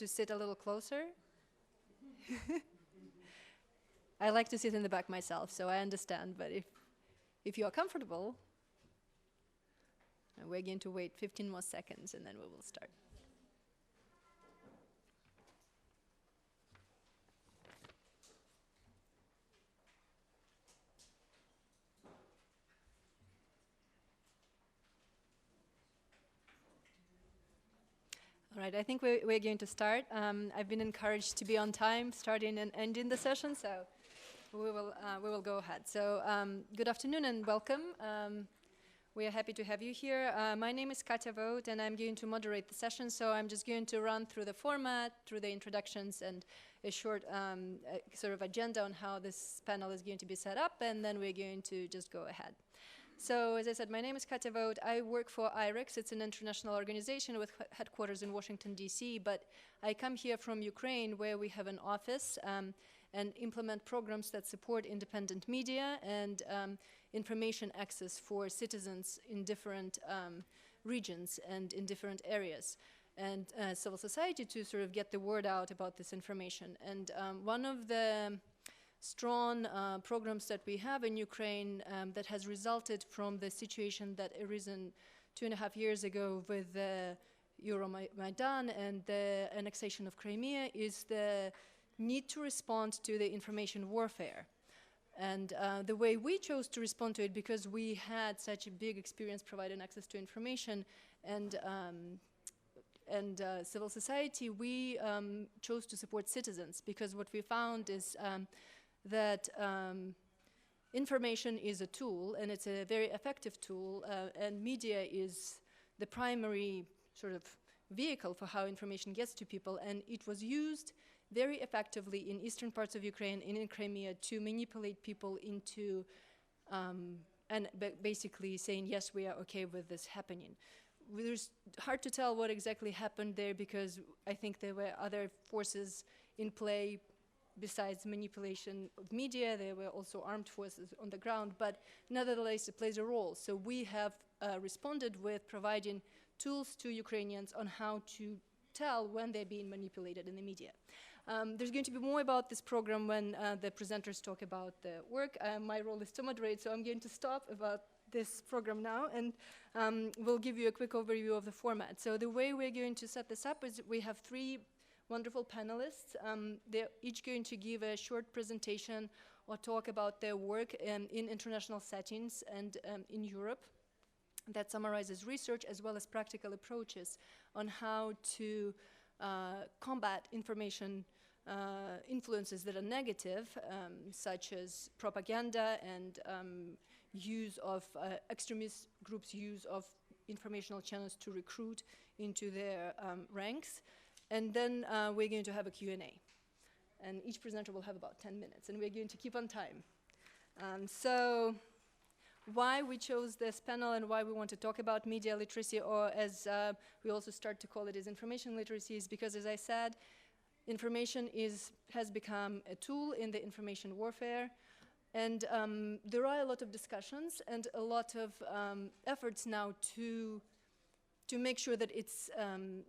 to sit a little closer? I like to sit in the back myself, so I understand, but if you are comfortable, we're going to wait 15 more seconds and then we will start. All right, I think we're going to start. I've been encouraged to be on time, starting and ending the session, so we will go ahead. So good afternoon and welcome. We are happy to have you here. My name is Katya Vogt, and I'm going to moderate the session, so I'm just going to run through the format, through the introductions, and a short sort of agenda on how this panel is going to be set up, and then we're going to just go ahead. So, as I said, my name is Katya Vogt. I work for IREX. It's an international organization with headquarters in Washington, D.C., but I come here from Ukraine, where we have an office and implement programs that support independent media and information access for citizens in different regions and in different areas, and civil society to sort of get the word out about this information. And one of the strong programs that we have in Ukraine that has resulted from the situation that arisen 2.5 years ago with the Euromaidan and the annexation of Crimea is the need to respond to the information warfare. And the way we chose to respond to it, because we had such a big experience providing access to information and civil society, we chose to support citizens, because what we found is that information is a tool, and it's a very effective tool, and media is the primary sort of vehicle for how information gets to people, and it was used very effectively in eastern parts of Ukraine and in Crimea to manipulate people into and basically saying, yes, we are okay with this happening. It's hard to tell what exactly happened there, because I think there were other forces in play besides manipulation of media. There were also armed forces on the ground, but nevertheless it plays a role. So we have responded with providing tools to Ukrainians on how to tell when they're being manipulated in the media. There's going to be more about this program when the presenters talk about the work. My role is to moderate, so I'm going to stop about this program now, and we'll give you a quick overview of the format. So the way we're going to set this up is we have 3 wonderful panelists. They're each going to give a short presentation or talk about their work in international settings and in Europe that summarizes research as well as practical approaches on how to combat information influences that are negative, such as propaganda and use of extremist groups' use of informational channels to recruit into their ranks. And then we're going to have a Q&A. And each presenter will have about 10 minutes, and we're going to keep on time. So why we chose this panel and why we want to talk about media literacy, or as we also start to call it, is information literacy, is because, as I said, information has become a tool in the information warfare. And there are a lot of discussions and a lot of efforts now to make sure that it's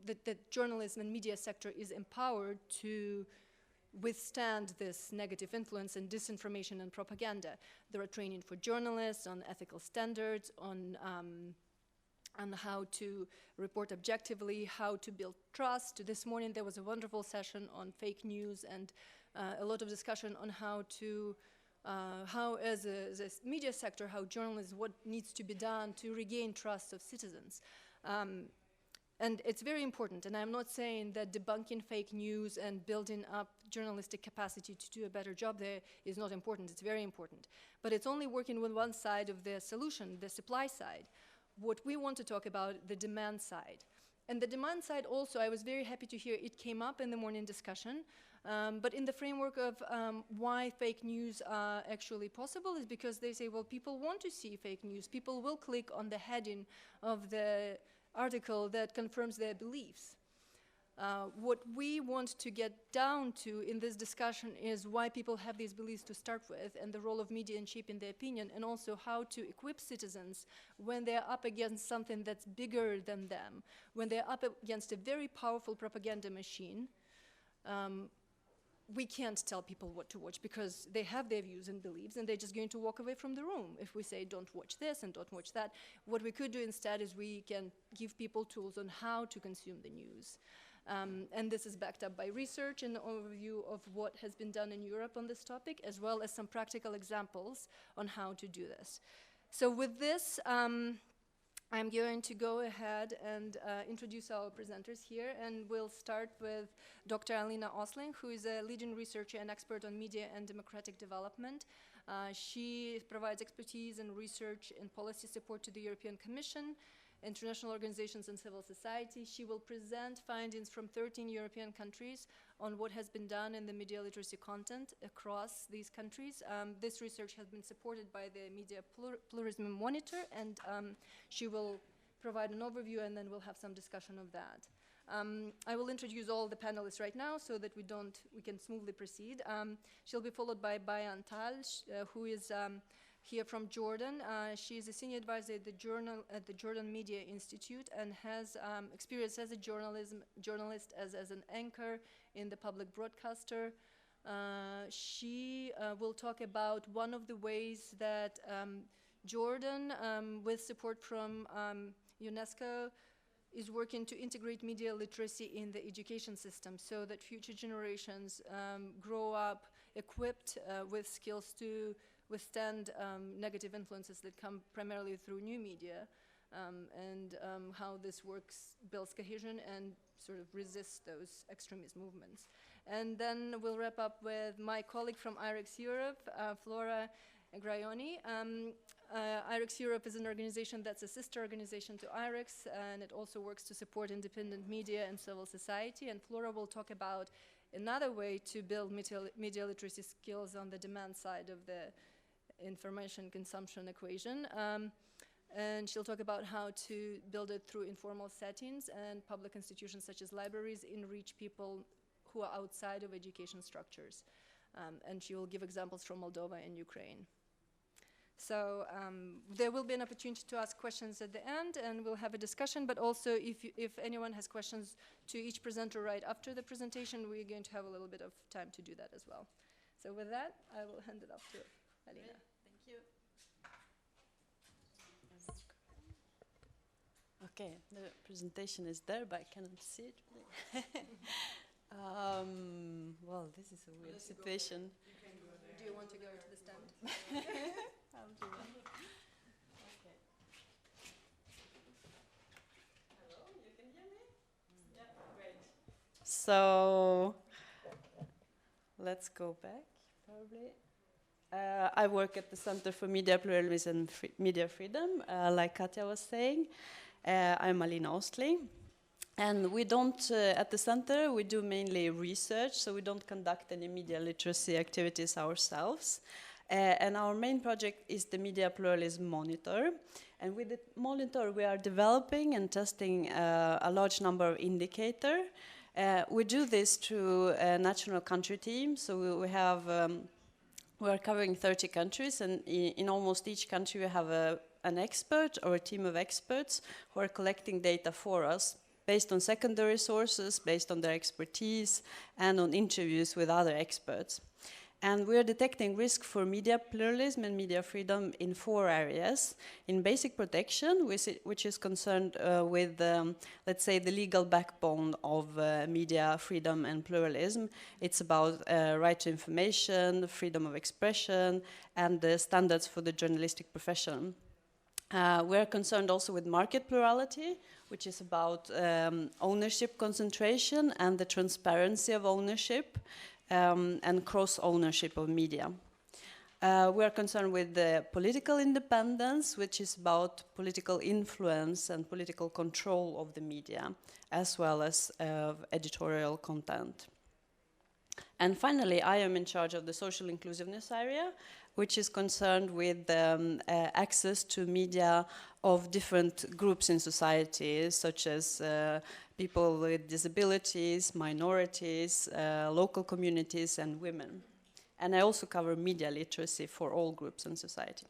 that journalism and media sector is empowered to withstand this negative influence and disinformation and propaganda. There are training for journalists on ethical standards, on how to report objectively, how to build trust. This morning there was a wonderful session on fake news and a lot of discussion on how to how as a media sector, how journalism, what needs to be done to regain trust of citizens. And it's very important, and I'm not saying that debunking fake news and building up journalistic capacity to do a better job there is not important. It's very important. But it's only working with one side of the solution, the supply side. What we want to talk about, the demand side. And the demand side also, I was very happy to hear it came up in the morning discussion, but in the framework of why fake news are actually possible is because they say, well, people want to see fake news. People will click on the heading of the article that confirms their beliefs. What we want to get down to in this discussion is why people have these beliefs to start with, and the role of media in shaping their opinion, and also how to equip citizens when they're up against something that's bigger than them, when they're up against a very powerful propaganda machine we can't tell people what to watch because they have their views and beliefs and they're just going to walk away from the room if we say don't watch this and don't watch that. What we could do instead is we can give people tools on how to consume the news. And this is backed up by research and an overview of what has been done in Europe on this topic, as well as some practical examples on how to do this. So with this, I'm going to go ahead and introduce our presenters here, and we'll start with Dr. Alina Osling, who is a leading researcher and expert on media and democratic development. She provides expertise and research and policy support to the European Commission, international organizations and civil society. She will present findings from 13 European countries on what has been done in the media literacy content across these countries. This research has been supported by the Media Pluralism Monitor, and she will provide an overview and then we'll have some discussion of that. I will introduce all the panelists right now so that we can smoothly proceed. She'll be followed by Bayan Tal, who is here from Jordan. She is a senior advisor at the Jordan Media Institute and has experience as a journalist, as an anchor in the public broadcaster. She will talk about one of the ways that Jordan, with support from UNESCO, is working to integrate media literacy in the education system so that future generations grow up equipped with skills to withstand negative influences that come primarily through new media, and how this works, builds cohesion and sort of resists those extremist movements. And then we'll wrap up with my colleague from IREX Europe, Flora Graioni. IREX Europe is an organization that's a sister organization to IREX, and it also works to support independent media and civil society. And Flora will talk about another way to build media literacy skills on the demand side of the information consumption equation. And she'll talk about how to build it through informal settings and public institutions such as libraries reach people who are outside of education structures. And she will give examples from Moldova and Ukraine. So there will be an opportunity to ask questions at the end, and we'll have a discussion, but also if anyone has questions to each presenter right after the presentation, we're going to have a little bit of time to do that as well. So with that, I will hand it off to Alina. Thank you. Okay, the presentation is there, but I cannot see it really. Well, this is a weird situation. Do you want to go to the stand? I'll do that. Okay. Hello, you can hear me? Yeah, great. So, let's go back, probably. I work at the Center for Media Pluralism and Media Freedom, like Katja was saying. I'm Alina Ostling. And we don't, at the center, we do mainly research, so we don't conduct any media literacy activities ourselves. And our main project is the Media Pluralism Monitor. And with the monitor, we are developing and testing a large number of indicators. We do this through a national country team, so we have, we are covering 30 countries, and in almost each country we have an expert or a team of experts who are collecting data for us, based on secondary sources, based on their expertise, and on interviews with other experts. And we are detecting risk for media pluralism and media freedom in 4 areas. In basic protection, which is concerned with, let's say, the legal backbone of media freedom and pluralism. It's about right to information, freedom of expression, and the standards for the journalistic profession. We are concerned also with market plurality, which is about ownership concentration and the transparency of ownership, and cross-ownership of media. We are concerned with the political independence, which is about political influence and political control of the media, as well as editorial content. And finally, I am in charge of the social inclusiveness area, which is concerned with access to media of different groups in society, such as people with disabilities, minorities, local communities, and women. And I also cover media literacy for all groups in society.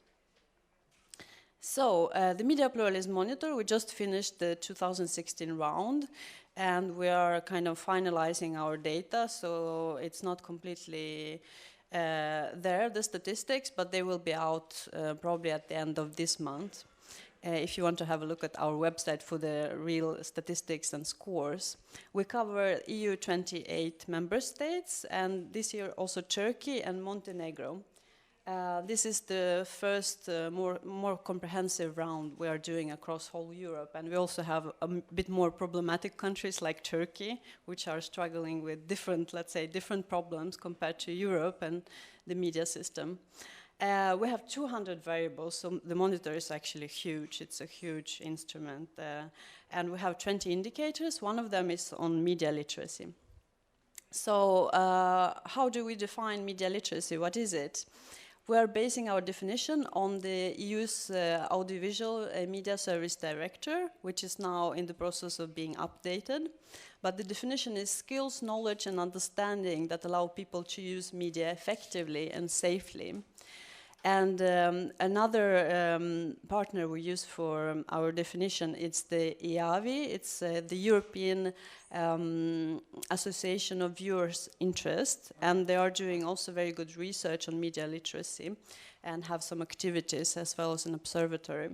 So, the Media Pluralism Monitor, we just finished the 2016 round, and we are kind of finalizing our data, so it's not completely there, the statistics, but they will be out probably at the end of this month. If you want to have a look at our website for the real statistics and scores. We cover EU 28 member states, and this year also Turkey and Montenegro. This is the first more comprehensive round we are doing across whole Europe, and we also have a bit more problematic countries like Turkey, which are struggling with different, let's say, different problems compared to Europe and the media system. We have 200 variables, so the monitor is actually huge. It's a huge instrument. And we have 20 indicators. One of them is on media literacy. So how do we define media literacy? What is it? We are basing our definition on the EU's Audiovisual Media Service Directive, which is now in the process of being updated. But the definition is skills, knowledge, and understanding that allow people to use media effectively and safely. And another partner we use for our definition is the IAVI. It's the European Association of Viewers' Interest, and they are doing also very good research on media literacy and have some activities as well as an observatory.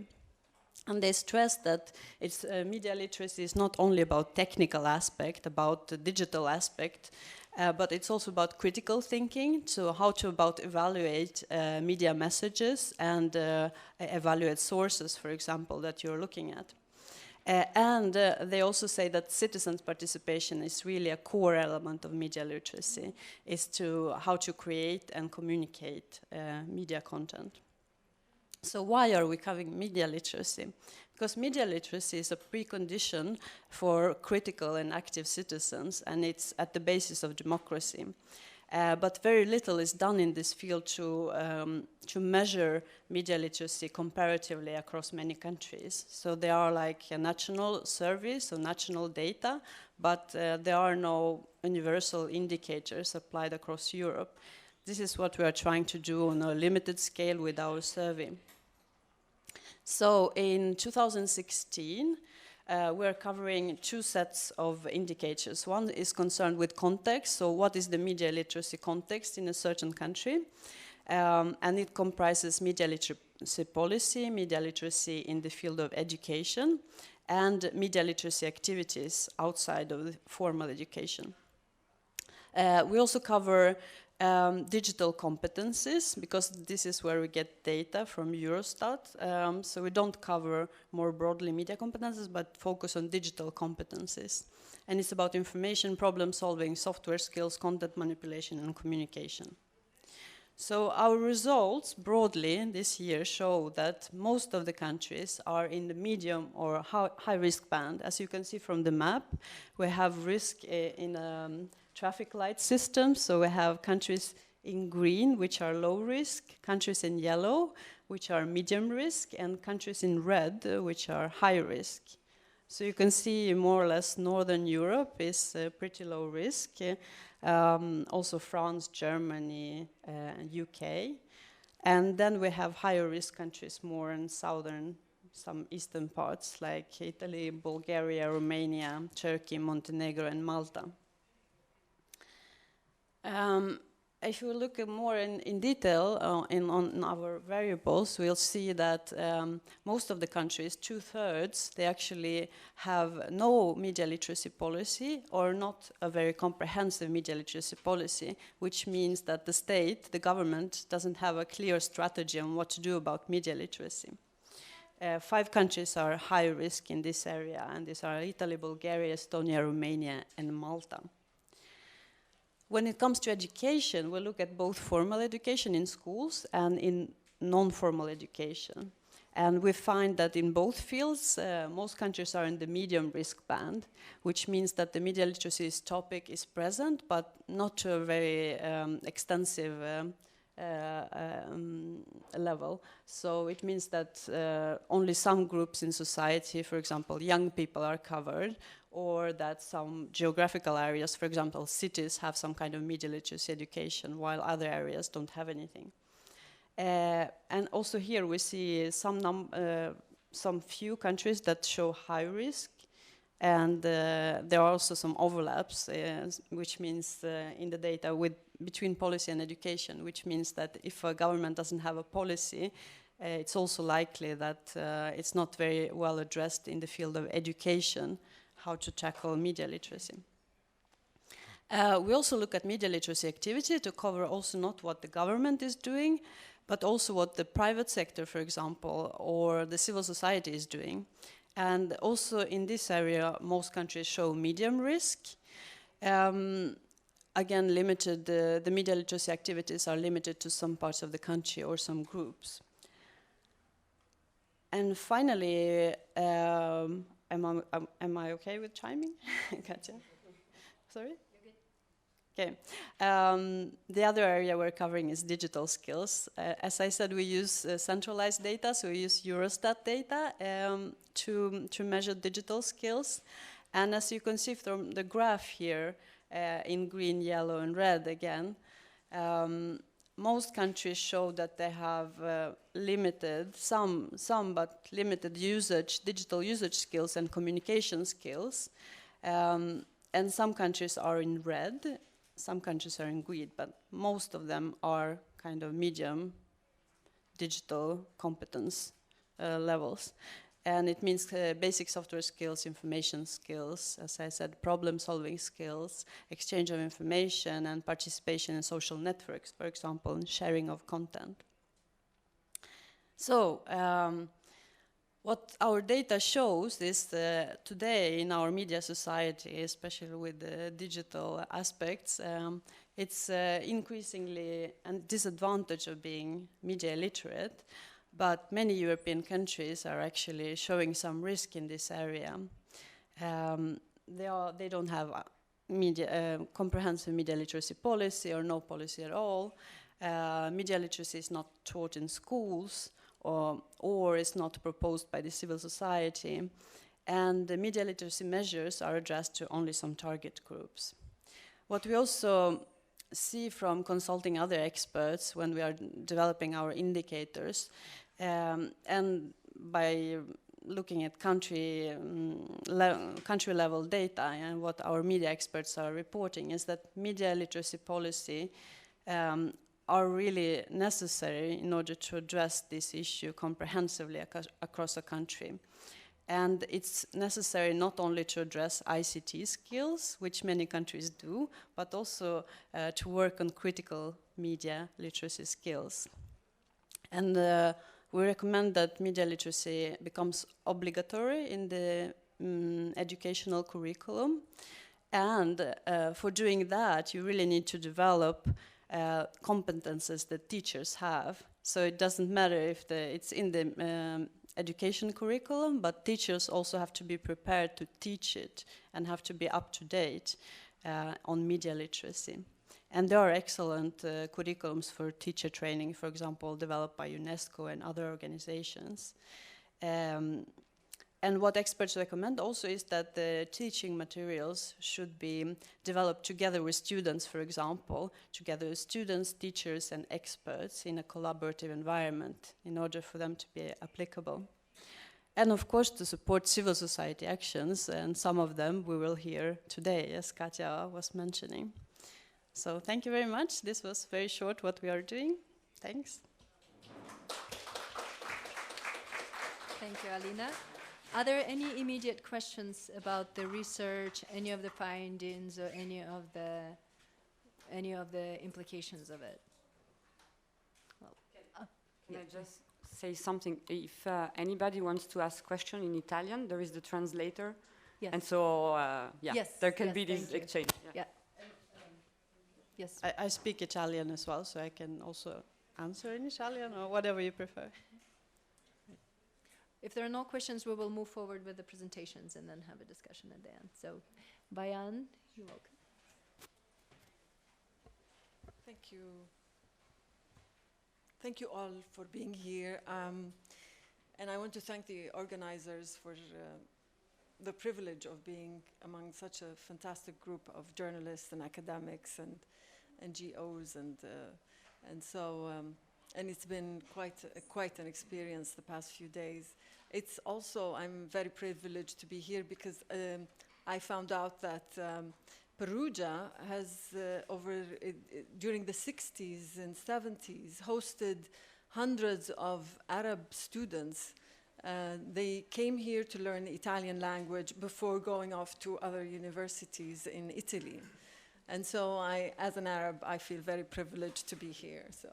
And they stress that it's, media literacy is not only about technical aspect, about the digital aspect, but it's also about critical thinking, so how to evaluate media messages and evaluate sources, for example, that you're looking at. And they also say that citizens' participation is really a core element of media literacy, is to how to create and communicate media content. So why are we covering media literacy? Because media literacy is a precondition for critical and active citizens, and it's at the basis of democracy. But very little is done in this field to measure media literacy comparatively across many countries. So there are like a national surveys or national data, but there are no universal indicators applied across Europe. This is what we are trying to do on a limited scale with our survey. So in 2016, we're covering two sets of indicators. One is concerned with context, so what is the media literacy context in a certain country? And it comprises media literacy policy, media literacy in the field of education, and media literacy activities outside of formal education. We also cover digital competencies, because this is where we get data from Eurostat. So we don't cover more broadly media competencies, but focus on digital competencies. And it's about information, problem solving, software skills, content manipulation, and communication. So our results broadly this year show that most of the countries are in the medium or high risk band. As you can see from the map, we have risk in traffic light systems. So we have countries in green, which are low risk, countries in yellow, which are medium risk, and countries in red, which are high risk. So you can see more or less Northern Europe is pretty low risk. Also France, Germany, UK. And then we have higher risk countries more in southern, some eastern parts like Italy, Bulgaria, Romania, Turkey, Montenegro, and Malta. If you look more in detail on our variables, we'll see that most of the countries, 2/3, they actually have no media literacy policy or not a very comprehensive media literacy policy, which means that the state, the government, doesn't have a clear strategy on what to do about media literacy. 5 countries are high risk in this area, and these are Italy, Bulgaria, Estonia, Romania, and Malta. When it comes to education, we look at both formal education in schools and in non-formal education. And we find that in both fields, most countries are in the medium risk band, which means that the media literacy topic is present, but not to a very extensive level. So it means that only some groups in society, for example, young people, are covered, or that some geographical areas, for example, cities, have some kind of media literacy education, while other areas don't have anything. And also here we see some few countries that show high risk, And there are also some overlaps, which means in the data between policy and education, which means that if a government doesn't have a policy, it's also likely that it's not very well addressed in the field of education, how to tackle media literacy. We also look at media literacy activity to cover also not what the government is doing, but also what the private sector, for example, or the civil society is doing. And also in this area, most countries show medium risk. Again, limited, the media literacy activities are limited to some parts of the country or some groups. And finally, am I okay with chiming? Katja? Sorry? Okay. The other area we're covering is digital skills. As I said, we use centralized data, so we use Eurostat data to measure digital skills. And as you can see from the graph here, in green, yellow, and red again, most countries show that they have limited, some but limited digital usage skills and communication skills. And some countries are in red, some countries are in green, but most of them are kind of medium digital competence levels. And it means basic software skills, information skills, as I said, problem-solving skills, exchange of information, and participation in social networks, for example, and sharing of content. So, what our data shows is that today in our media society, especially with the digital aspects, it's increasingly a disadvantage of being media illiterate. But many European countries are actually showing some risk in this area. They don't have comprehensive media literacy policy or no policy at all. Media literacy is not taught in schools or is not proposed by the civil society. And the media literacy measures are addressed to only some target groups. What we also see from consulting other experts when we are developing our indicators, and by looking at country level data and what our media experts are reporting, is that media literacy policy are really necessary in order to address this issue comprehensively across a country. And it's necessary not only to address ICT skills, which many countries do, but also to work on critical media literacy skills. And we recommend that media literacy becomes obligatory in the educational curriculum. And for doing that, you really need to develop competences that teachers have. So it doesn't matter if it's in the education curriculum, but teachers also have to be prepared to teach it and have to be up to date on media literacy. And there are excellent curriculums for teacher training, for example, developed by UNESCO and other organizations. And what experts recommend also is that the teaching materials should be developed together with students, for example, together with students, teachers, and experts in a collaborative environment in order for them to be applicable. And of course, to support civil society actions, and some of them we will hear today, as Katja was mentioning. So thank you very much. This was very short what we are doing. Thanks. Thank you, Alina. Are there any immediate questions about the research, any of the findings, or any of the implications of it? Well, can I just say something? If anybody wants to ask a question in Italian, there is the translator. Yes. And so, yes, there can yes, be this exchange. Yeah. Yes. I speak Italian as well, so I can also answer in Italian or whatever you prefer. If there are no questions, we will move forward with the presentations and then have a discussion at the end. So, Bayan, you're welcome. Thank you. Thank you all for being here. And I want to thank the organizers for the privilege of being among such a fantastic group of journalists and academics and NGOs. And so and it's been quite an experience the past few days. It's also, I'm very privileged to be here because I found out that Perugia has, during the 60s and 70s, hosted hundreds of Arab students. They came here to learn the Italian language before going off to other universities in Italy. And so as an Arab, I feel very privileged to be here. So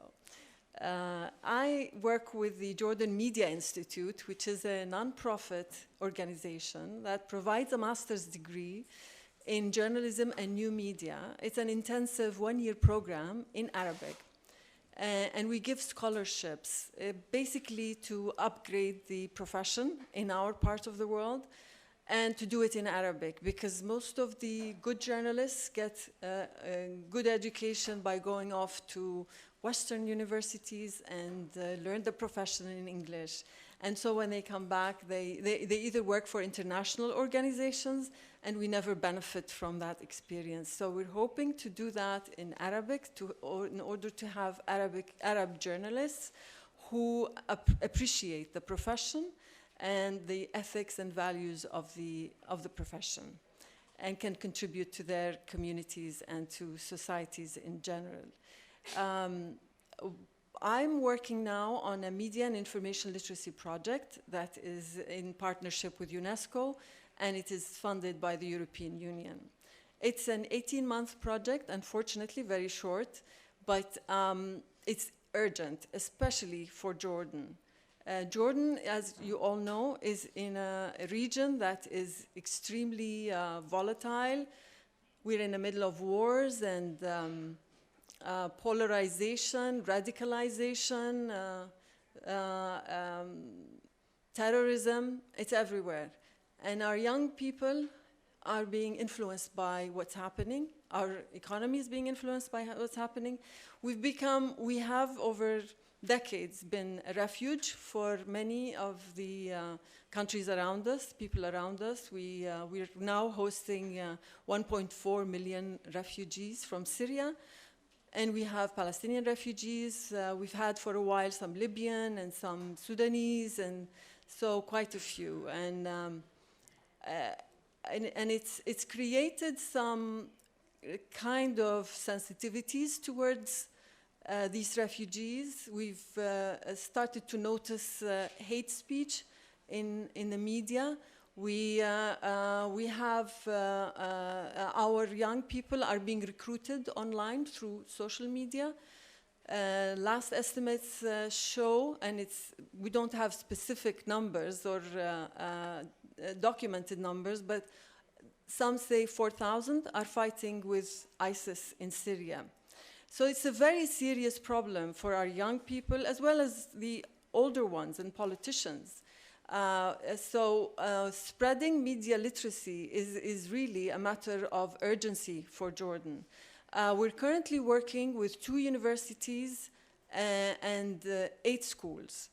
I work with the Jordan Media Institute, which is a non-profit organization that provides a master's degree in journalism and new media. It's an intensive one-year program in Arabic. And we give scholarships basically to upgrade the profession in our part of the world and to do it in Arabic, because most of the good journalists get a good education by going off to Western universities and learn the profession in English. And so when they come back, they either work for international organizations, and we never benefit from that experience. So we're hoping to do that in Arabic in order to have Arab journalists who appreciate the profession and the ethics and values of the profession, and can contribute to their communities and to societies in general. I'm working now on a media and information literacy project that is in partnership with UNESCO, and it is funded by the European Union. It's an 18-month project, unfortunately very short, but it's urgent, especially for Jordan. Jordan, as you all know, is in a region that is extremely volatile. We're in the middle of wars and polarization, radicalization, terrorism. It's everywhere. And our young people are being influenced by what's happening. Our economy is being influenced by what's happening. We have over decades been a refuge for many of the countries around us, people around us. We're now hosting 1.4 million refugees from Syria, and we have Palestinian refugees. We've had for a while some Libyan and some Sudanese, and so quite a few. And it's created some kind of sensitivities towards these refugees. We've started to notice hate speech in the media. We have our young people are being recruited online through social media. Last estimates show, and we don't have specific numbers or documented numbers, but some say 4,000 are fighting with ISIS in Syria. So it's a very serious problem for our young people as well as the older ones and politicians. Spreading media literacy is really a matter of urgency for Jordan. We're currently working with 2 universities and 8 schools.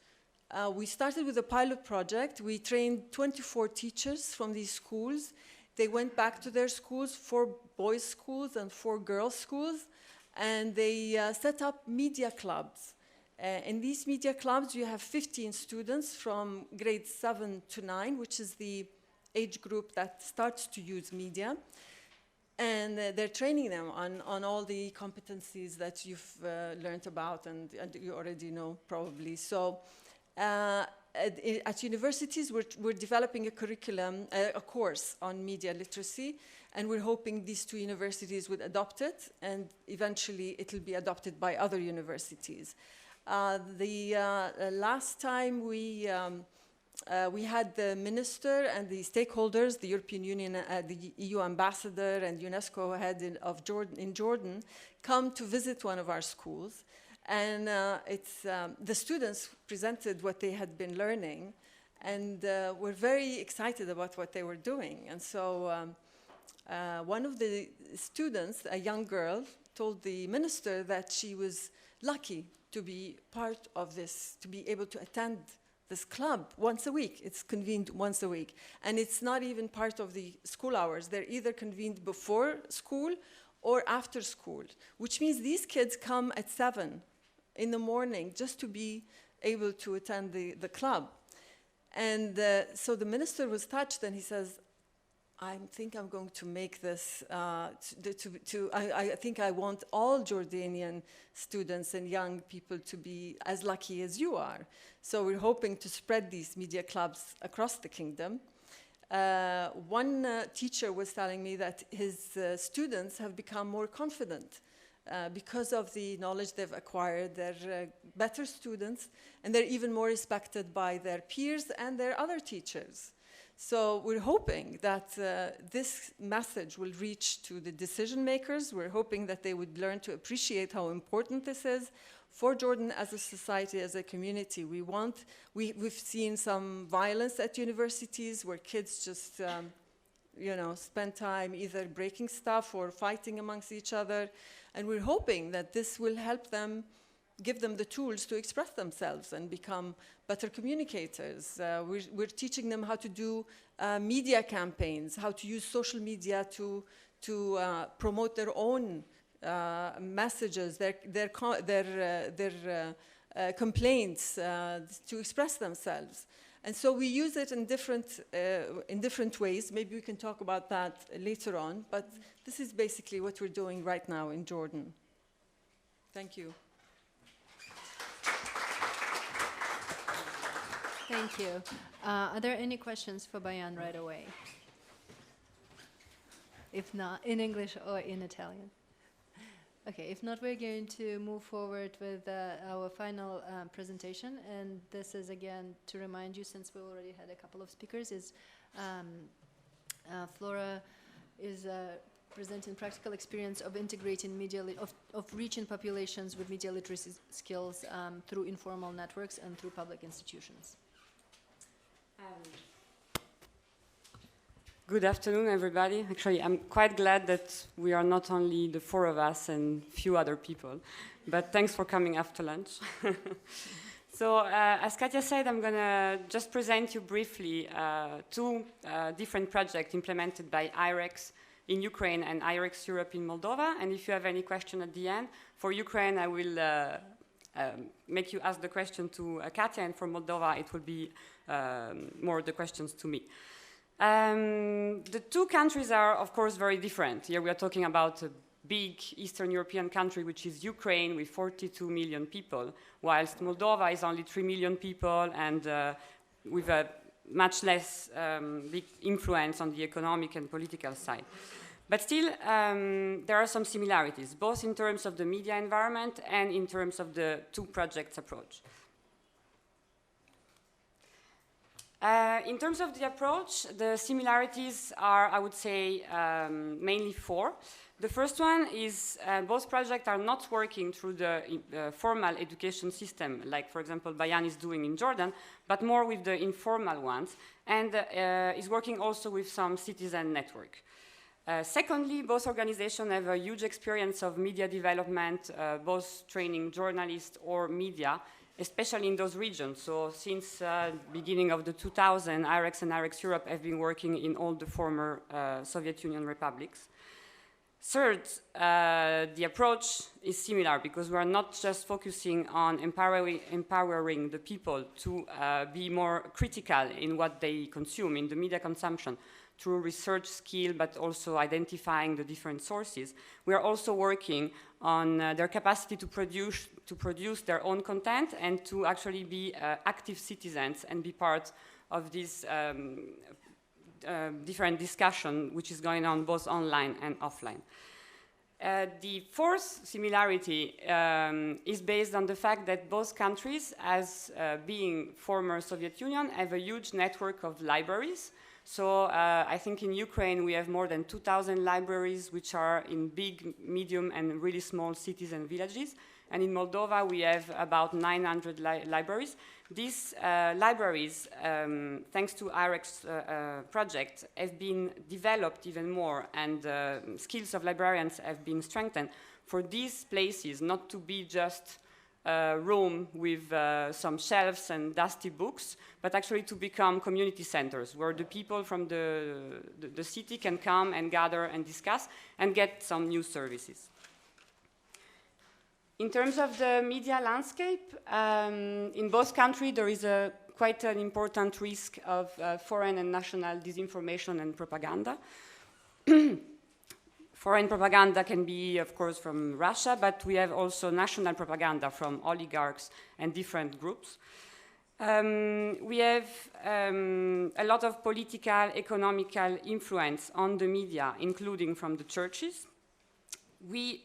We started with a pilot project. We trained 24 teachers from these schools. They went back to their schools, 4 boys' schools and 4 girls' schools, and they set up media clubs. In these media clubs, you have 15 students from grades 7 to 9, which is the age group that starts to use media. And they're training them on all the competencies that you've learned about and you already know probably. So at universities, we're developing a curriculum, a course on media literacy, and we're hoping these 2 universities would adopt it, and eventually it'll be adopted by other universities. Last time we had the minister and the stakeholders, the European Union, the EU ambassador and UNESCO head in Jordan, come to visit one of our schools. And the students presented what they had been learning, and were very excited about what they were doing. And so one of the students, a young girl, told the minister that she was lucky to be part of this, to be able to attend this club once a week. It's convened once a week. And it's not even part of the school hours. They're either convened before school or after school, which means these kids come at 7 in the morning just to be able to attend the club. And so the minister was touched, and he says, I think I'm going to make this, I think I want all Jordanian students and young people to be as lucky as you are. So we're hoping to spread these media clubs across the kingdom. One teacher was telling me that his students have become more confident because of the knowledge they've acquired. They're better students, and they're even more respected by their peers and their other teachers. So we're hoping that this message will reach to the decision makers. We're hoping that they would learn to appreciate how important this is for Jordan as a society, as a community. We've seen some violence at universities where kids just, spend time either breaking stuff or fighting amongst each other. And we're hoping that this will help them, give them the tools to express themselves and become better communicators. We're teaching them how to do media campaigns, how to use social media to promote their own messages, their complaints, to express themselves. And so we use it in different ways. Maybe we can talk about that later on, but this is basically what we're doing right now in Jordan. Thank you. Thank you. Are there any questions for Bayan right away? If not, in English or in Italian? Okay, if not, we're going to move forward with our final presentation. And this is, again, to remind you, since we already had a couple of speakers, is Flora is presenting practical experience of integrating media, of reaching populations with media literacy skills through informal networks and through public institutions. Good afternoon, everybody. Actually, I'm quite glad that we are not only the four of us and few other people, but thanks for coming after lunch. So, as Katja said, I'm going to just present you briefly two different projects implemented by IREX in Ukraine and IREX Europe in Moldova. And if you have any question at the end, for Ukraine, I will make you ask the question to Katja, and for Moldova, it will be more the questions to me. The two countries are, of course, very different. Here we are talking about a big Eastern European country, which is Ukraine, with 42 million people, whilst Moldova is only 3 million people and with a much less big influence on the economic and political side. But still, there are some similarities, both in terms of the media environment and in terms of the two projects approach. In terms of the approach, the similarities are, I would say, mainly four. The first one is both projects are not working through the formal education system, like, for example, Bayan is doing in Jordan, but more with the informal ones, and is working also with some citizen network. Secondly, both organizations have a huge experience of media development, both training journalists or media, especially in those regions. So since beginning of the 2000s, IREX and IREX Europe have been working in all the former Soviet Union republics. Third, the approach is similar because we are not just focusing on empowering the people to be more critical in what they consume, in the media consumption, through research skill, but also identifying the different sources. We are also working on their capacity to produce their own content and to actually be active citizens and be part of this different discussion which is going on both online and offline. The fourth similarity is based on the fact that both countries, as being former Soviet Union, have a huge network of libraries. So I think in Ukraine we have more than 2,000 libraries which are in big, medium and really small cities and villages. And in Moldova we have about 900 libraries. These libraries, thanks to IREX project, have been developed even more, and skills of librarians have been strengthened for these places not to be just a room with some shelves and dusty books, but actually to become community centers where the people from the city can come and gather and discuss and get some new services. In terms of the media landscape, in both countries there is quite an important risk of foreign and national disinformation and propaganda. Foreign propaganda can be, of course, from Russia, but we have also national propaganda from oligarchs and different groups. We have a lot of political, economical influence on the media, including from the churches. We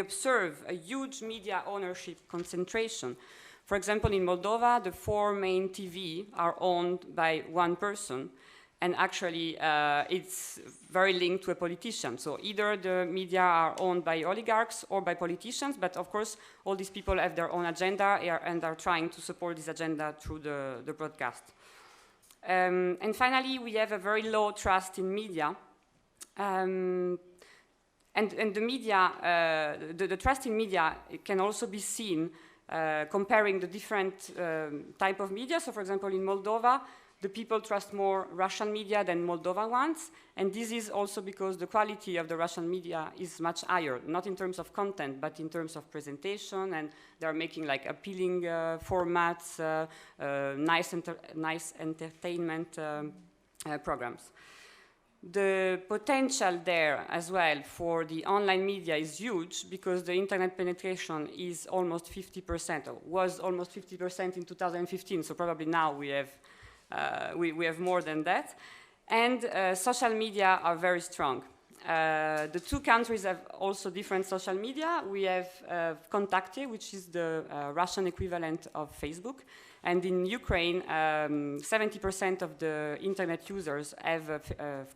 observe a huge media ownership concentration. For example, in Moldova, the 4 main TV are owned by one person, and actually it's very linked to a politician. So either the media are owned by oligarchs or by politicians, but of course all these people have their own agenda and are trying to support this agenda through the broadcast. And finally, we have a very low trust in media. And the media, the trust in media can also be seen comparing the different type of media. So for example, in Moldova, the people trust more Russian media than Moldovan ones, and this is also because the quality of the Russian media is much higher, not in terms of content, but in terms of presentation, and they're making like appealing formats, nice entertainment programs. The potential there as well for the online media is huge because the internet penetration is almost 50%, or was almost 50% in 2015, so probably now we have more than that. And social media are very strong. The 2 countries have also different social media. We have Kontakte, which is the Russian equivalent of Facebook. And in Ukraine, 70% of the internet users have a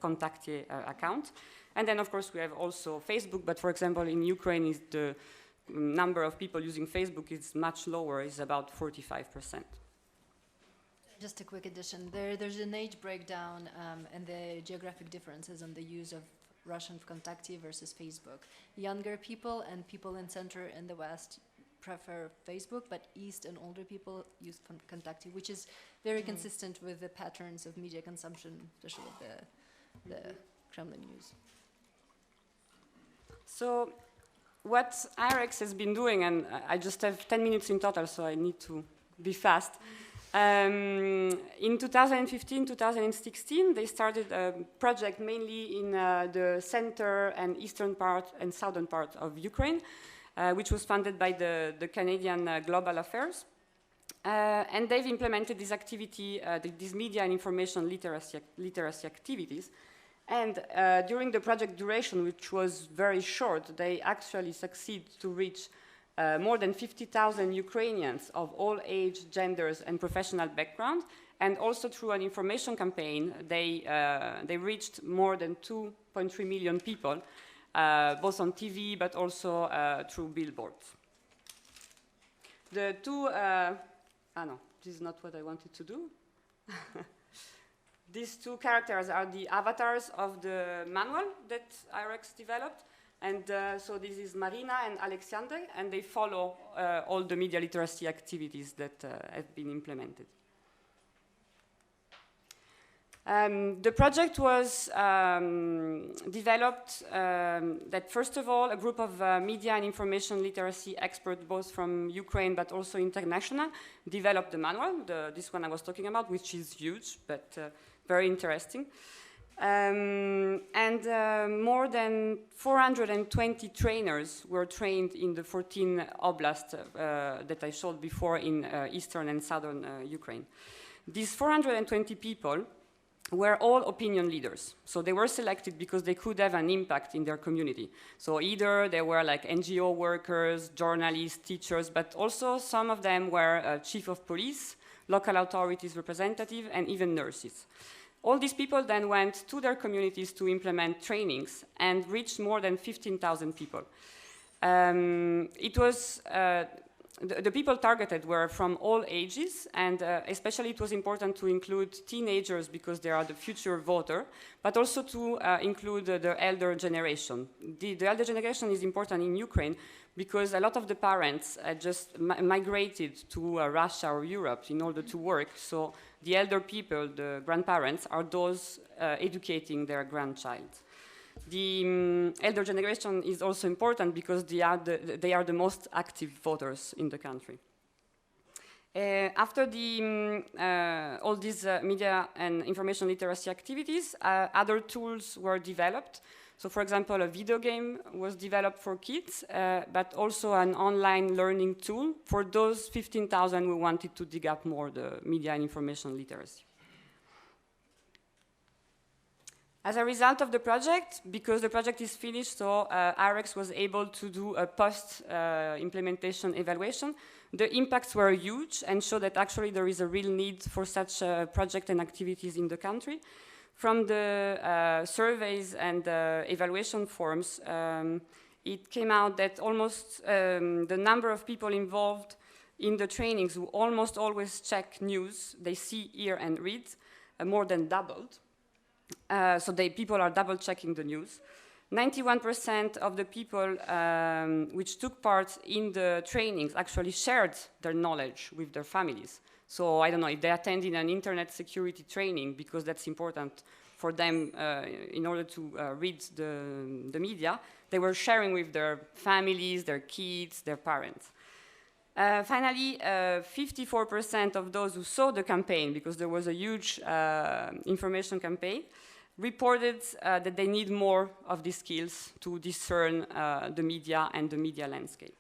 Kontakte account. And then, of course, we have also Facebook. But, for example, in Ukraine, the number of people using Facebook is much lower, is about 45%. Just a quick addition. There's an age breakdown and the geographic differences on the use of Russian Kontakte versus Facebook. Younger people and people in Center and the West prefer Facebook, but East and older people use Kontakte, which is very consistent with the patterns of media consumption, especially the Kremlin news. So what IREX has been doing, and I just have 10 minutes in total, so I need to be fast. In 2015, 2016, they started a project mainly in the center and eastern part and southern part of Ukraine, which was funded by the Canadian Global Affairs. And they've implemented this activity, these media and information literacy activities. And during the project duration, which was very short, they actually succeed to reach more than 50,000 Ukrainians of all age, genders, and professional background. And also through an information campaign, they reached more than 2.3 million people, both on TV, but also through billboards. The 2, no, this is not what I wanted to do. These 2 characters are the avatars of the manual that IREX developed. And so this is Marina and Alexander, and they follow all the media literacy activities that have been implemented. The project was developed that, first of all, a group of media and information literacy experts, both from Ukraine but also international, developed the manual, this one I was talking about, which is huge, but very interesting. More than 420 trainers were trained in the 14 oblasts that I showed before in eastern and southern Ukraine. These 420 people were all opinion leaders. So they were selected because they could have an impact in their community. So either they were like NGO workers, journalists, teachers, but also some of them were chief of police, local authorities representative, and even nurses. All these people then went to their communities to implement trainings and reached more than 15,000 people. The people targeted were from all ages, and especially it was important to include teenagers because they are the future voter, but also to include the elder generation. The elder generation is important in Ukraine because a lot of the parents just migrated to Russia or Europe in order to work. So the elder people, the grandparents, are those educating their grandchild. The elder generation is also important because they are the most active voters in the country. After all these media and information literacy activities, other tools were developed. So, for example, a video game was developed for kids, but also an online learning tool for those 15,000 who wanted to dig up more the media and information literacy. As a result of the project, because the project is finished, so IREX was able to do a post-implementation evaluation. The impacts were huge and show that actually there is a real need for such project and activities in the country. From the surveys and evaluation forms, it came out that almost the number of people involved in the trainings who almost always check news, they see, hear, and read, more than doubled. So people are double checking the news. 91% of the people which took part in the trainings actually shared their knowledge with their families. So I don't know if they attended an internet security training, because that's important for them in order to read the media. They were sharing with their families, their kids, their parents. Finally, 54% of those who saw the campaign, because there was a huge information campaign, reported that they need more of these skills to discern the media and the media landscape.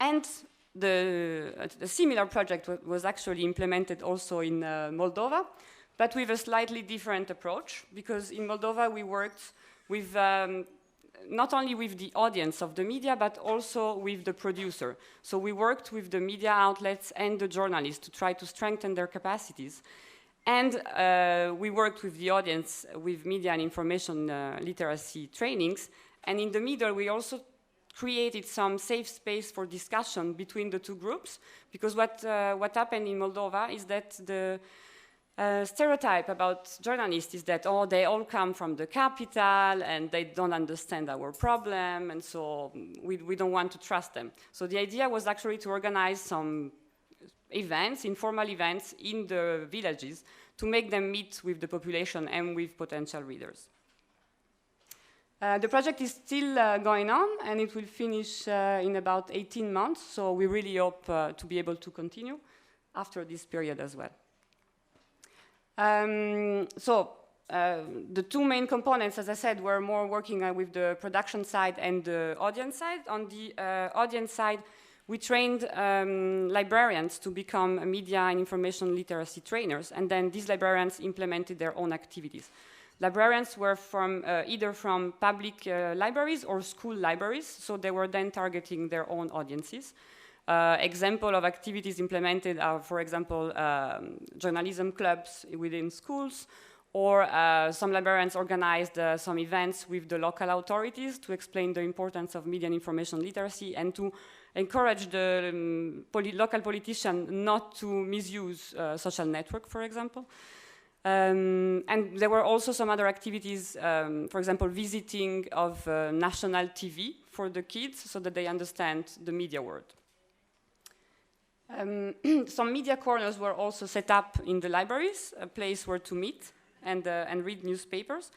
And the similar project was actually implemented also in Moldova, but with a slightly different approach, because in Moldova we worked with not only with the audience of the media, but also with the producer. So we worked with the media outlets and the journalists to try to strengthen their capacities. And we worked with the audience with media and information literacy trainings. And in the middle, we also created some safe space for discussion between the two groups, because what happened in Moldova is that the stereotype about journalists is that, oh, they all come from the capital and they don't understand our problem, and so we don't want to trust them. So the idea was actually to organize some events, informal events in the villages, to make them meet with the population and with potential readers. The project is still going on, and it will finish in about 18 months, so we really hope to be able to continue after this period as well. The two main components, as I said, were more working with the production side and the audience side. On the audience side, we trained librarians to become media and information literacy trainers, and then these librarians implemented their own activities. Librarians were from either from public libraries or school libraries, so they were then targeting their own audiences. Example of activities implemented are, for example, journalism clubs within schools, or some librarians organized some events with the local authorities to explain the importance of media and information literacy and to encourage the local politicians not to misuse social network, for example. And there were also some other activities, for example, visiting of national TV for the kids so that they understand the media world. Some media corners were also set up in the libraries, a place where to meet and read newspapers.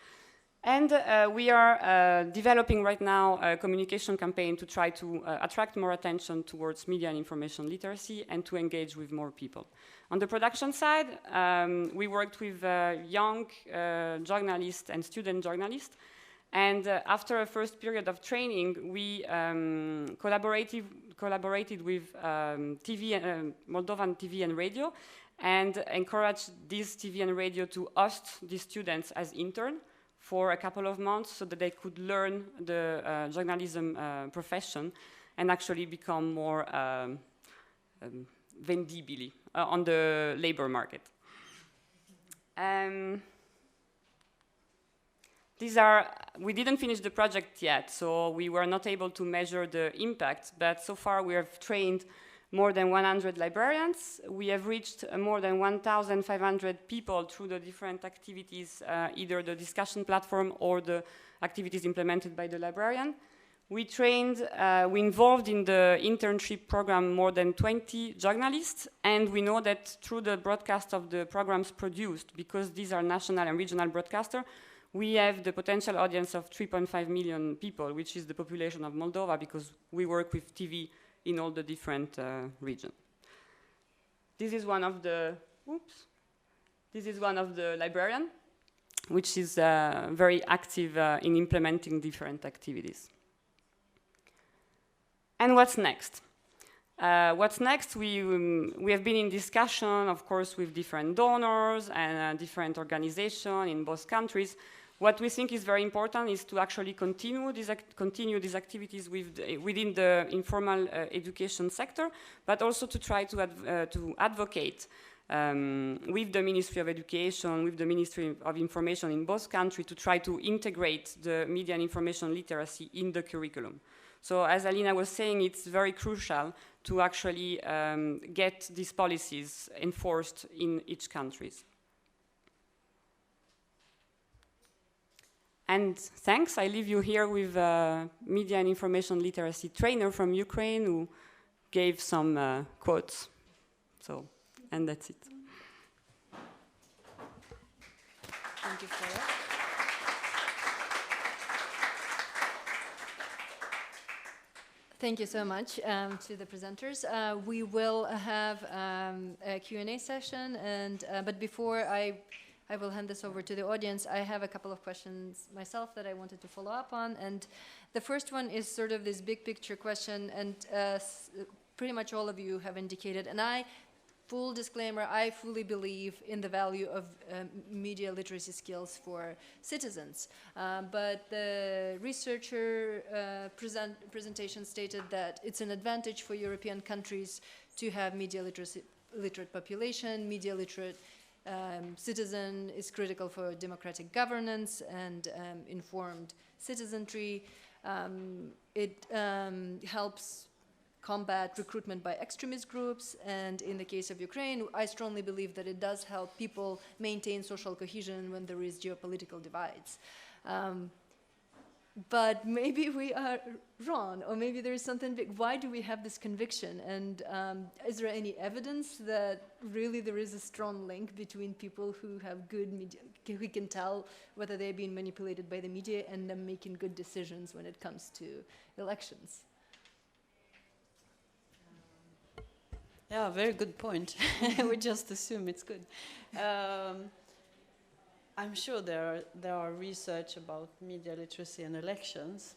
And we are developing right now a communication campaign to try to attract more attention towards media and information literacy and to engage with more people. On the production side, we worked with young journalists and student journalists. And after a first period of training, we collaborated with Moldovan TV and radio, and encouraged this TV and radio to host these students as interns for a couple of months so that they could learn the journalism profession and actually become more vendibili on the labor market. We didn't finish the project yet, so we were not able to measure the impact, but so far we have trained more than 100 librarians. We have reached more than 1,500 people through the different activities, either the discussion platform or the activities implemented by the librarian. We involved in the internship program more than 20 journalists, and we know that through the broadcast of the programs produced, because these are national and regional broadcasters, we have the potential audience of 3.5 million people, which is the population of Moldova, because we work with TV in all the different regions. This is one of the, librarians, which is very active in implementing different activities. And what's next? We have been in discussion, of course, with different donors and different organizations in both countries. What we think is very important is to actually continue these activities within the informal education sector, but also to try to advocate with the Ministry of Education, with the Ministry of Information in both countries, to try to integrate the media and information literacy in the curriculum. So as Alina was saying, it's very crucial to actually get these policies enforced in each country. And thanks, I leave you here with a media and information literacy trainer from Ukraine who gave some quotes. So, and that's it. Thank you, Flora. Thank you so much to the presenters. We will have a Q&A session, and but before I will hand this over to the audience, I have a couple of questions myself that I wanted to follow up on. And the first one is sort of this big picture question, and pretty much all of you have indicated, and full disclaimer, I fully believe in the value of media literacy skills for citizens. But the researcher presentation stated that it's an advantage for European countries to have media literate population. Media literate citizen is critical for democratic governance and informed citizenry. It helps combat recruitment by extremist groups, and in the case of Ukraine, I strongly believe that it does help people maintain social cohesion when there is geopolitical divides. But maybe we are wrong, or maybe there is something big. Why do we have this conviction? And is there any evidence that really there is a strong link between people who have good media, who can tell whether they're being manipulated by the media, and them making good decisions when it comes to elections? Yeah, very good point. We just assume it's good. I'm sure there are research about media literacy and elections,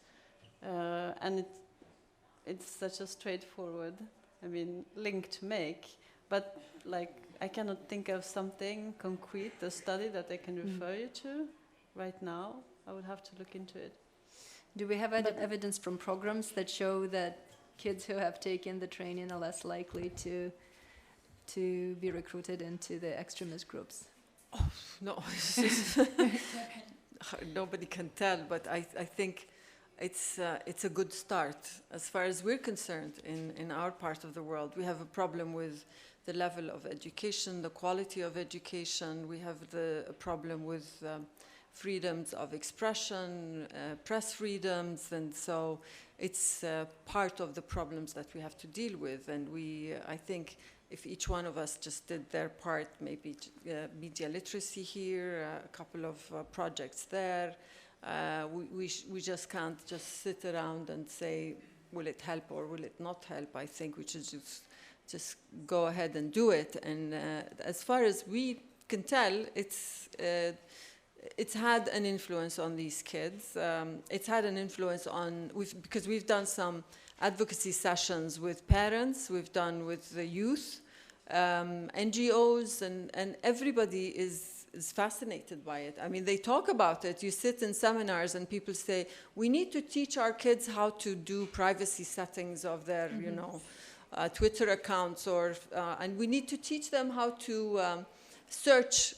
and it's such a straightforward, link to make. But I cannot think of something concrete, a study that I can refer you to right now. I would have to look into it. Do we have evidence from programs that show that kids who have taken the training are less likely to be recruited into the extremist groups? Oh, no. Nobody can tell, but I think it's a good start. As far as we're concerned, in our part of the world, we have a problem with the level of education, the quality of education. We have a problem with freedoms of expression, press freedoms, and so it's part of the problems that we have to deal with. And I think if each one of us just did their part, maybe media literacy here, a couple of projects there, we just can't just sit around and say, will it help or will it not help? I think we should just go ahead and do it. And as far as we can tell, it's had an influence on these kids. It's had an influence on, because we've done some advocacy sessions with parents, we've done with the youth, NGOs, and everybody is fascinated by it. They talk about it. You sit in seminars and people say, we need to teach our kids how to do privacy settings of their, Twitter accounts, and we need to teach them how to search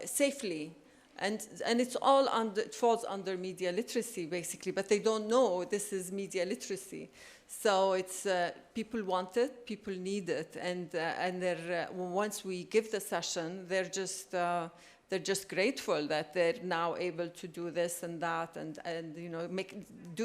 safely. And it's all it falls under media literacy, basically, but they don't know this is media literacy. So it's people want it, people need it, and once we give the session, they're they're just grateful that they're now able to do this and that, and you know,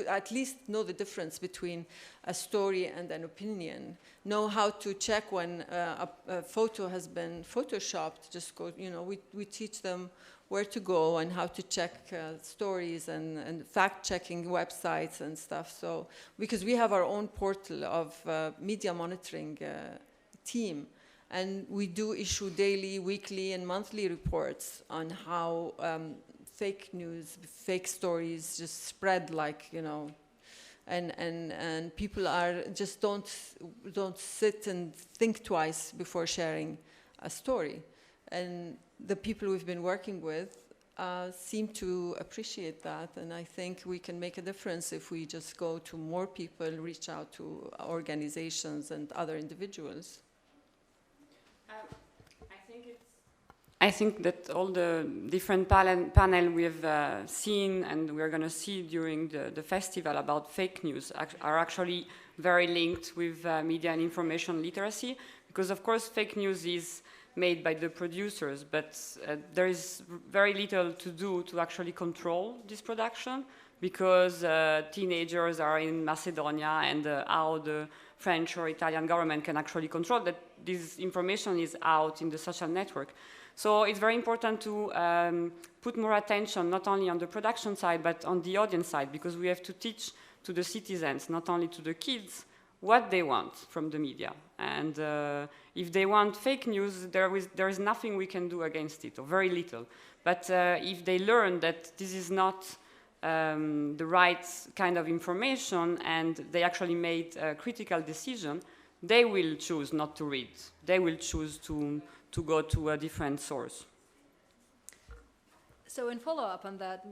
at least know the difference between a story and an opinion. Know how to check when a photo has been photoshopped. Just go, you know, we teach them where to go and how to check stories and fact-checking websites and stuff. So, because we have our own portal of media monitoring team, and we do issue daily, weekly, and monthly reports on how fake news, fake stories just spread like, you know, and people are just don't sit and think twice before sharing a story. And the people we've been working with seem to appreciate that, and I think we can make a difference if we just go to more people, reach out to organizations and other individuals. I think that all the different panel we've seen and we're going to see during the festival about fake news are actually very linked with media and information literacy, because of course fake news is made by the producers, but there is very little to do to actually control this production, because teenagers are in Macedonia, and how the French or Italian government can actually control that this information is out in the social network. So it's very important to put more attention not only on the production side, but on the audience side, because we have to teach to the citizens, not only to the kids, what they want from the media. And if they want fake news, there is nothing we can do against it, or very little. But if they learn that this is not the right kind of information, and they actually made a critical decision, they will choose not to read. They will choose to go to a different source. So in follow-up on that,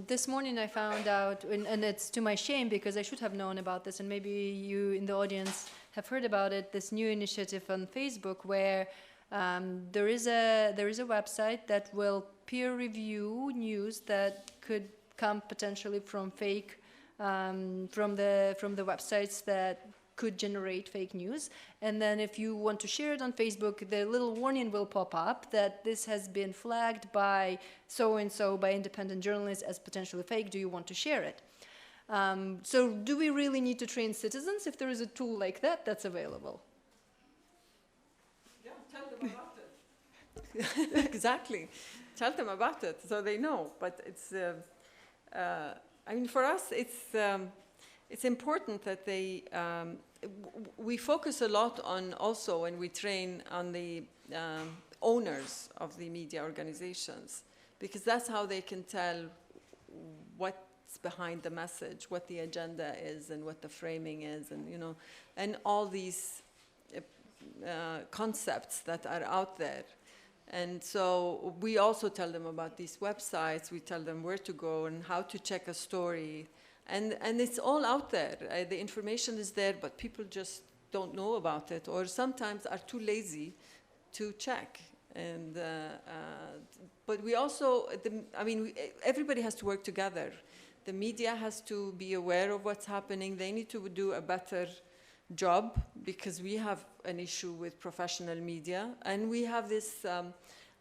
this morning I found out, and it's to my shame because I should have known about this, and maybe you in the audience have heard about it, this new initiative on Facebook where there is a website that will peer review news that could come potentially from fake, from the websites that could generate fake news. And then if you want to share it on Facebook, the little warning will pop up that this has been flagged by so-and-so, by independent journalists, as potentially fake. Do you want to share it? So do we really need to train citizens if there is a tool like that that's available? Yeah, tell them about it. Exactly. Tell them about it so they know. But it's, I mean, for us, it's important that they, we focus a lot on also when we train on the owners of the media organizations, because that's how they can tell what's behind the message, what the agenda is, and what the framing is, and, you know, and all these concepts that are out there. And so we also tell them about these websites, we tell them where to go and how to check a story. And it's all out there. The information is there, but people just don't know about it, or sometimes are too lazy to check. And but we also, I mean, everybody has to work together. The media has to be aware of what's happening. They need to do a better job, because we have an issue with professional media, and we have this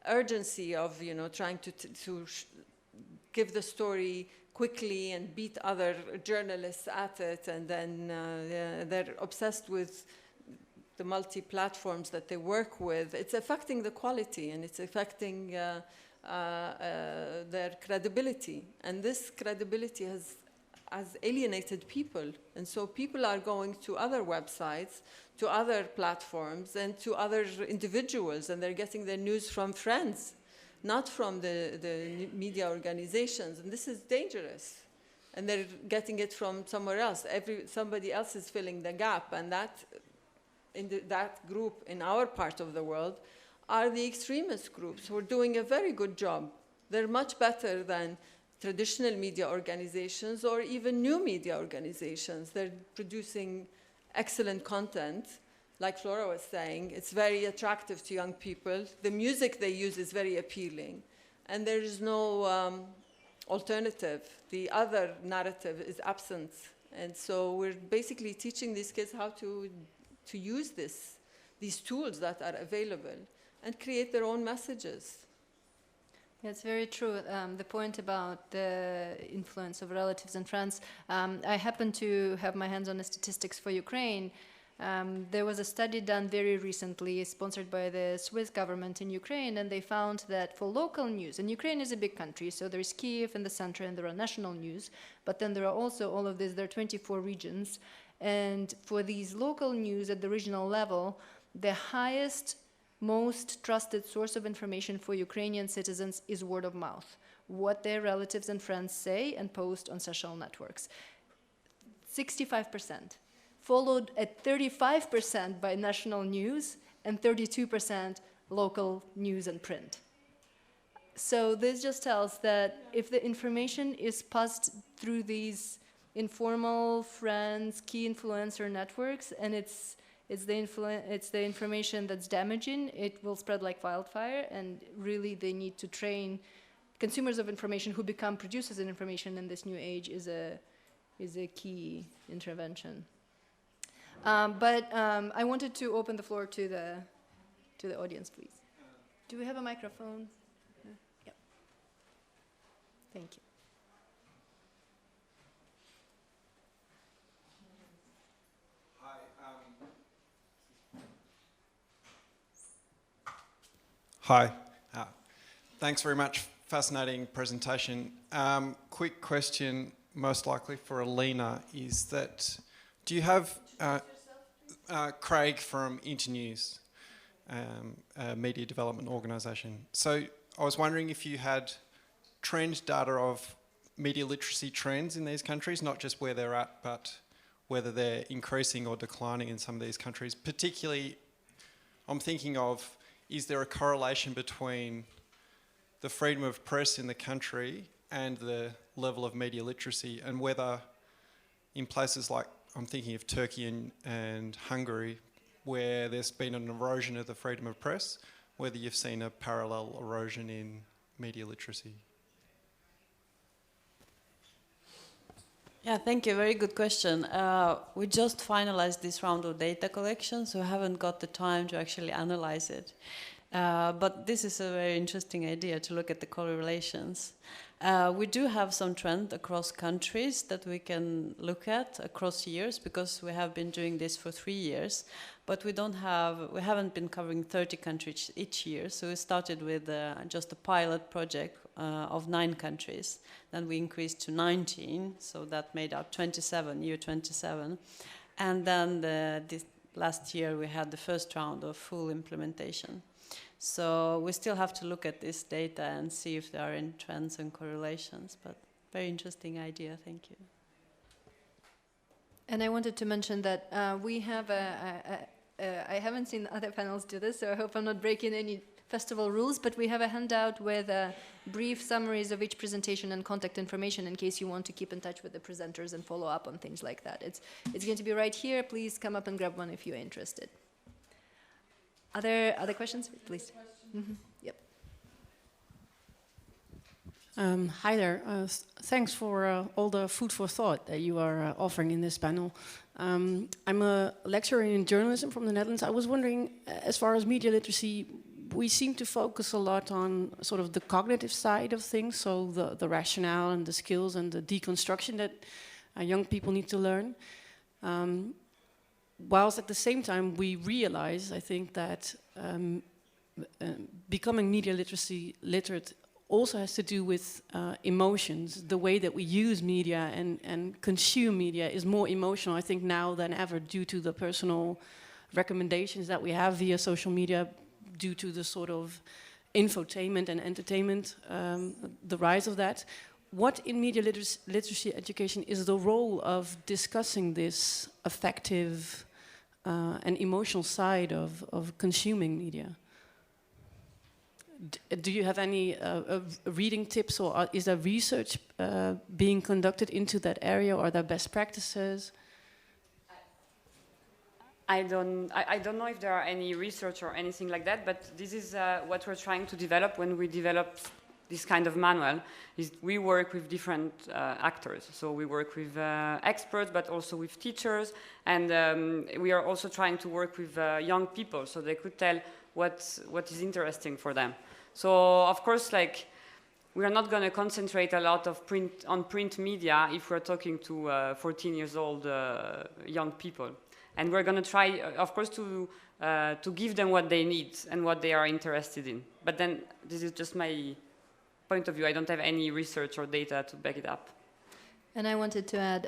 urgency of, you know, trying to give the story quickly and beat other journalists at it, and then they're obsessed with the multi-platforms that they work with. It's affecting the quality, and it's affecting their credibility, and this credibility has alienated people, and so people are going to other websites, to other platforms, and to other individuals, and they're getting their news from friends, not from the media organizations, and this is dangerous. And they're getting it from somewhere else. Somebody else is filling the gap, and that group in our part of the world are the extremist groups who are doing a very good job. They're much better than traditional media organizations or even new media organizations. They're producing excellent content. Like Flora was saying, it's very attractive to young people. The music they use is very appealing. And there is no alternative. The other narrative is absent. And so we're basically teaching these kids how to use these tools that are available and create their own messages. Yeah, it's very true. The point about the influence of relatives and friends. I happen to have my hands on the statistics for Ukraine. There was a study done very recently, sponsored by the Swiss government in Ukraine, and they found that for local news, and Ukraine is a big country, so there's Kiev in the center, and there are national news, but then there are also all of this, there are 24 regions, and for these local news at the regional level, the highest, most trusted source of information for Ukrainian citizens is word of mouth, what their relatives and friends say and post on social networks. 65%. Followed at 35% by national news and 32% local news and print. So this just tells that if the information is passed through these informal friends, key influencer networks, and it's the information that's damaging, it will spread like wildfire, and really they need to train consumers of information who become producers of information in this new age is a key intervention. But I wanted to open the floor to the audience, please. Do we have a microphone? Yeah. Thank you. Hi. Thanks very much. Fascinating presentation. Quick question, most likely for Alina, is that do you have Craig from Internews, a media development organisation. So I was wondering if you had trend data of media literacy trends in these countries, not just where they're at, but whether they're increasing or declining in some of these countries. Particularly, I'm thinking of, is there a correlation between the freedom of press in the country and the level of media literacy, and whether in places like, I'm thinking of Turkey and Hungary, where there's been an erosion of the freedom of press, whether you've seen a parallel erosion in media literacy? Yeah, thank you. Very good question. We just finalized this round of data collection, so I haven't got the time to actually analyze it. But this is a very interesting idea to look at the correlations. We do have some trend across countries that we can look at across years, because we have been doing this for 3 years, but we haven't been covering 30 countries each year. So we started with just a pilot project of 9 countries. Then we increased to 19, so that made up 27, year 27. And then this last year we had the first round of full implementation. So we still have to look at this data and see if there are any trends and correlations, but very interesting idea, thank you. And I wanted to mention that we have I haven't seen other panels do this, so I hope I'm not breaking any festival rules, but we have a handout with brief summaries of each presentation and contact information in case you want to keep in touch with the presenters and follow up on things like that. It's going to be right here. Please come up and grab one if you're interested. Other questions, please? Mm-hmm. Yep. Hi there. Thanks for all the food for thought that you are offering in this panel. I'm a lecturer in journalism from the Netherlands. I was wondering, as far as media literacy, we seem to focus a lot on sort of the cognitive side of things, so the rationale and the skills and the deconstruction that young people need to learn. Whilst at the same time we realize, I think, that becoming media literate also has to do with emotions. The way that we use media and consume media is more emotional, I think, now than ever, due to the personal recommendations that we have via social media, due to the sort of infotainment and entertainment, the rise of that. What in media literacy education is the role of discussing this affective and emotional side of consuming media? Do you have any reading tips, or is there research being conducted into that area, or are there best practices? I don't know if there are any research or anything like that, but this is what we're trying to develop when we develop this kind of manual. Is we work with different actors. So we work with experts, but also with teachers, and we are also trying to work with young people, so they could tell what is interesting for them. So of course, like we are not going to concentrate a lot of on print media if we're talking to 14 years old young people. And we're going to try, of course, to give them what they need and what they are interested in. But then this is just my point of view. I don't have any research or data to back it up. And I wanted to add,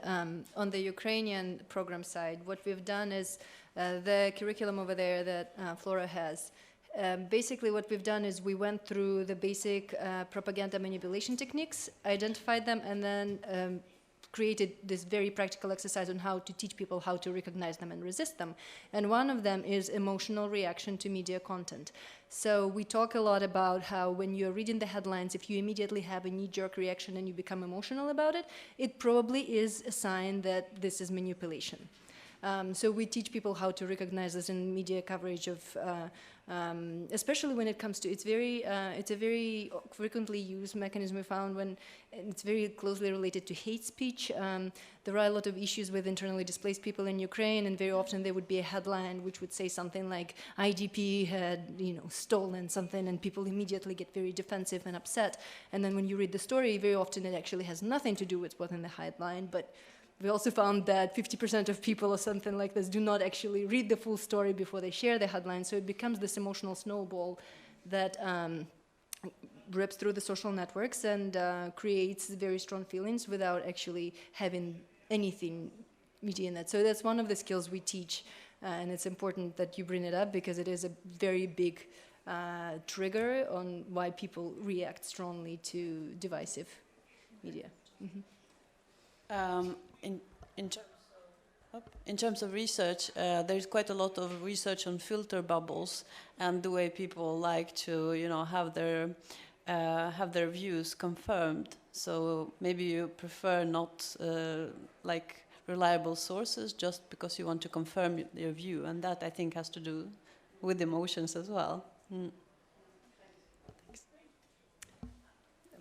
on the Ukrainian program side, what we've done is the curriculum over there that Flora has. Basically what we've done is we went through the basic propaganda manipulation techniques, identified them, and then created this very practical exercise on how to teach people how to recognize them and resist them. And one of them is emotional reaction to media content. So we talk a lot about how when you're reading the headlines, if you immediately have a knee-jerk reaction and you become emotional about it, it probably is a sign that this is manipulation. So we teach people how to recognize this in media coverage of, especially when it comes to, it's a very frequently used mechanism we found when it's very closely related to hate speech. There are a lot of issues with internally displaced people in Ukraine, and very often there would be a headline which would say something like IDP had, stolen something, and people immediately get very defensive and upset. And then when you read the story, very often it actually has nothing to do with what's in the headline, but we also found that 50% of people or something like this do not actually read the full story before they share the headline, so it becomes this emotional snowball that rips through the social networks and creates very strong feelings without actually having anything media in that. So that's one of the skills we teach, and it's important that you bring it up because it is a very big trigger on why people react strongly to divisive media. Mm-hmm. In terms of research, there's quite a lot of research on filter bubbles and the way people like to, have their views confirmed. So maybe you prefer not like reliable sources just because you want to confirm your view, and that I think has to do with emotions as well. Mm.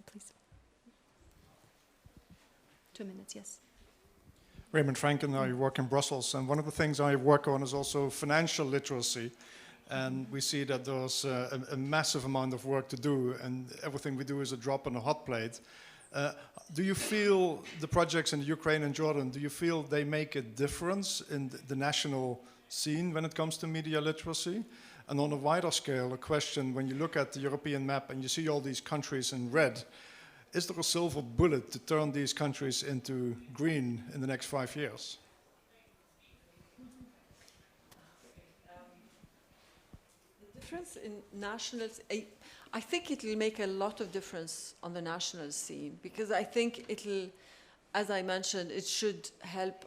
Please. 2 minutes, yes. Raymond Franken, I work in Brussels, and one of the things I work on is also financial literacy. And we see that there's a massive amount of work to do, and everything we do is a drop on a hot plate. Do you feel the projects in Ukraine and Jordan, do you feel they make a difference in the national scene when it comes to media literacy? And on a wider scale, a question, when you look at the European map and you see all these countries in red, is there a silver bullet to turn these countries into green in the next 5 years? The difference in nationals, I think it will make a lot of difference on the national scene, because I think it'll, as I mentioned, it should help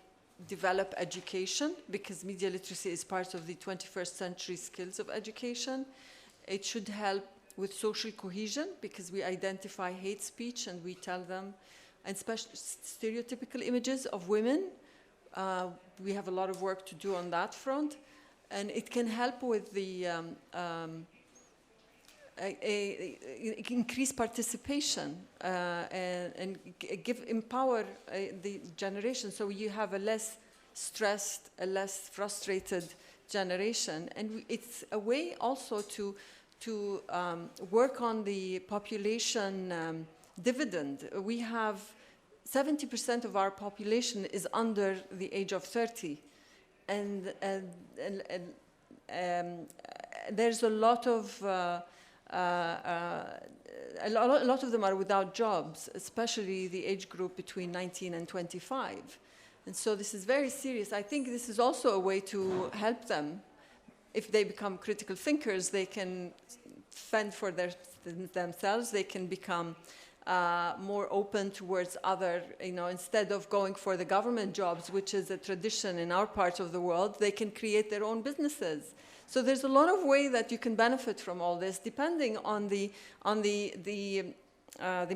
develop education, because media literacy is part of the 21st century skills of education. It should help with social cohesion, because we identify hate speech and we tell them, and stereotypical images of women. We have a lot of work to do on that front. And it can help with the increase participation and empower the generation, so you have a less stressed, a less frustrated generation. And it's a way also to work on the population dividend. We have 70% of our population is under the age of 30. And there's a lot of them are without jobs, especially the age group between 19 and 25. And so this is very serious. I think this is also a way to help them. If they become critical thinkers, they can fend for themselves. They can become more open towards other, instead of going for the government jobs, which is a tradition in our part of the world, they can create their own businesses. So there's a lot of way that you can benefit from all this, depending on the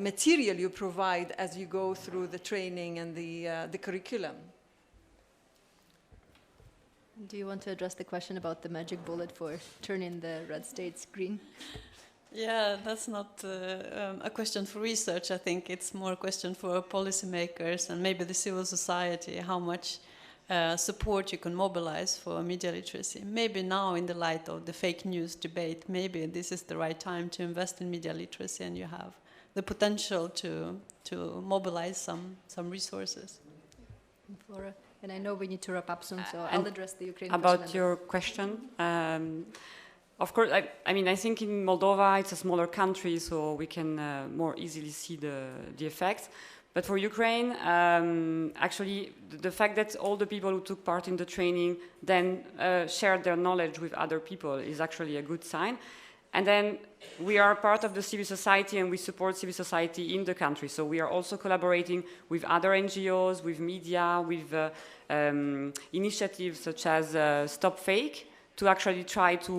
material you provide as you go through the training and the curriculum. Do you want to address the question about the magic bullet for turning the red states green? Yeah, that's not a question for research. I think it's more a question for policymakers and maybe the civil society, how much support you can mobilize for media literacy. Maybe now, in the light of the fake news debate, maybe this is the right time to invest in media literacy, and you have the potential to mobilize some resources. Flora, and I know we need to wrap up soon, so I'll address the Ukrainian about question. your question. Of course, I mean, I think in Moldova it's a smaller country, so we can more easily see the effects. But for Ukraine, actually, the fact that all the people who took part in the training then shared their knowledge with other people is actually a good sign. And then we are part of the civil society and we support civil society in the country. So we are also collaborating with other NGOs, with media, with initiatives such as Stop Fake to actually try to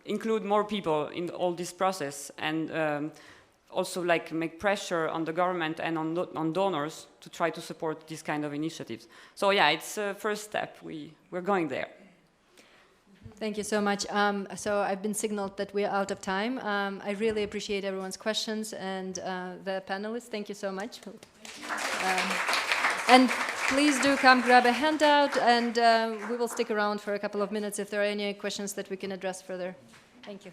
include more people in all this process and also like make pressure on the government and on donors to try to support these kind of initiatives. So yeah, it's a first step. We're going there. Thank you so much. So I've been signaled that we're out of time. I really appreciate everyone's questions and the panelists. Thank you so much. And please do come grab a handout, and we will stick around for a couple of minutes if there are any questions that we can address further. Thank you.